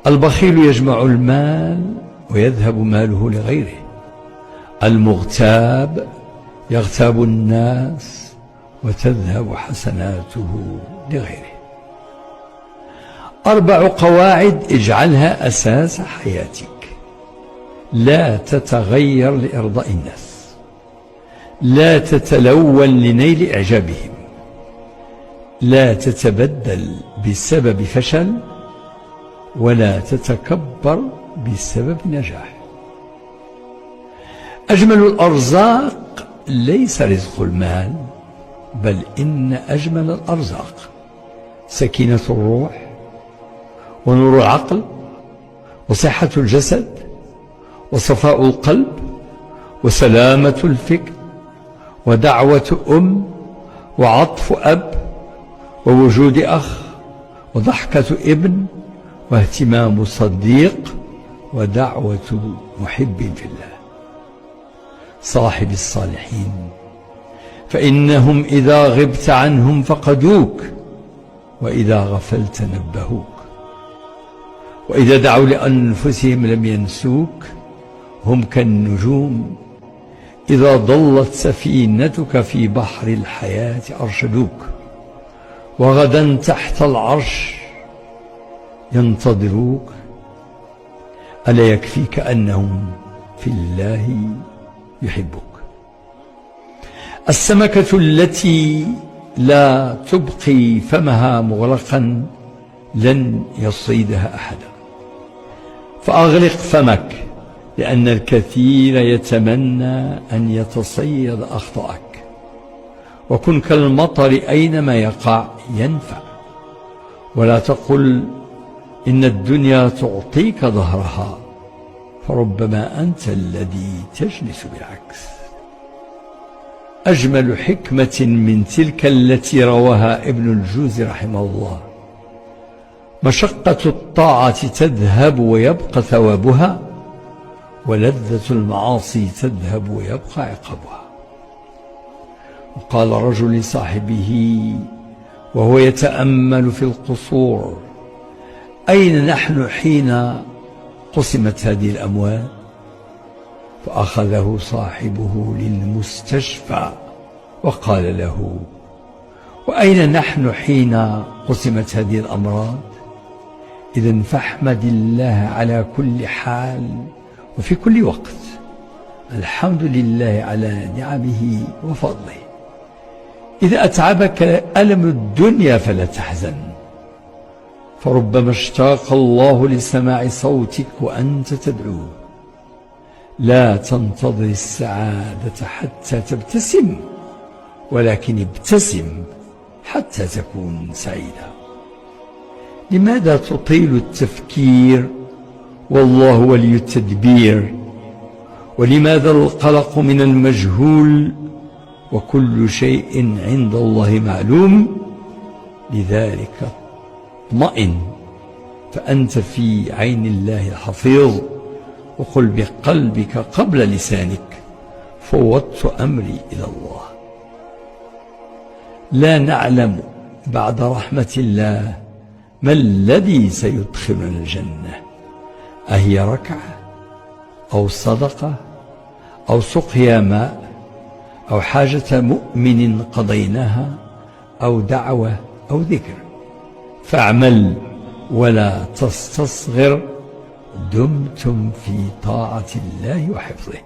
البخيل يجمع المال ويذهب ماله لغيره. المغتاب يغتاب الناس وتذهب حسناته لغيره. 4 قواعد اجعلها أساس حياتك. لا تتغير لإرضاء الناس، لا تتلون لنيل إعجابهم، لا تتبدل بسبب فشل، ولا تتكبر بسبب نجاح. أجمل الأرزاق ليس رزق المال، بل إن أجمل الأرزاق سكينة الروح ونور العقل وصحة الجسد وصفاء القلب وسلامة الفكر ودعوة أم وعطف أب ووجود أخ وضحكة ابن واهتمام صديق ودعوة محب في الله. صاحب الصالحين، فإنهم إذا غبت عنهم فقدوك، وإذا غفلت نبهوك، وإذا دعوا لأنفسهم لم ينسوك. هم كالنجوم إذا ضلت سفينتك في بحر الحياة أرشدوك، وغدا تحت العرش ينتظروك. ألا يكفيك أنهم في الله يحبك. السمكة التي لا تبقي فمها مغلقا لن يصيدها أحدا، فأغلق فمك، لأن الكثير يتمنى أن يتصيد أخطأك. وكن كالمطر أينما يقع ينفع، ولا تقل إن الدنيا تعطيك ظهرها، فربما أنت الذي تجلس بالعكس. أجمل حكمة من تلك التي رواها ابن الجوزي رحمه الله: مشقة الطاعة تذهب ويبقى ثوابها، ولذة المعاصي تذهب ويبقى عقابها. وقال رجل لصاحبه وهو يتأمل في القصور: أين نحن حين قسمت هذه الأموال؟ فأخذه صاحبه للمستشفى وقال له: وأين نحن حين قسمت هذه الأمراض؟ إذن فاحمد الله على كل حال وفي كل وقت. الحمد لله على نعمه وفضله. إذا أتعبك ألم الدنيا فلا تحزن، فربما اشتاق الله لسماع صوتك وأنت تدعوه. لا تنتظر السعادة حتى تبتسم، ولكن ابتسم حتى تكون سعيدا. لماذا تطيل التفكير والله ولي التدبير؟ ولماذا القلق من المجهول وكل شيء عند الله معلوم؟ لذلك اطمئن، فأنت في عين الله الحفيظ. وقل بقلبك قبل لسانك: فوضت أمري إلى الله. لا نعلم بعد رحمة الله ما الذي سيدخلنا الجنة، أهي ركعة أو صدقة أو سقيا ماء أو حاجة مؤمن قضيناها أو دعوة أو ذكر. فاعمل ولا تستصغر، دمتم في طاعة الله وحفظه.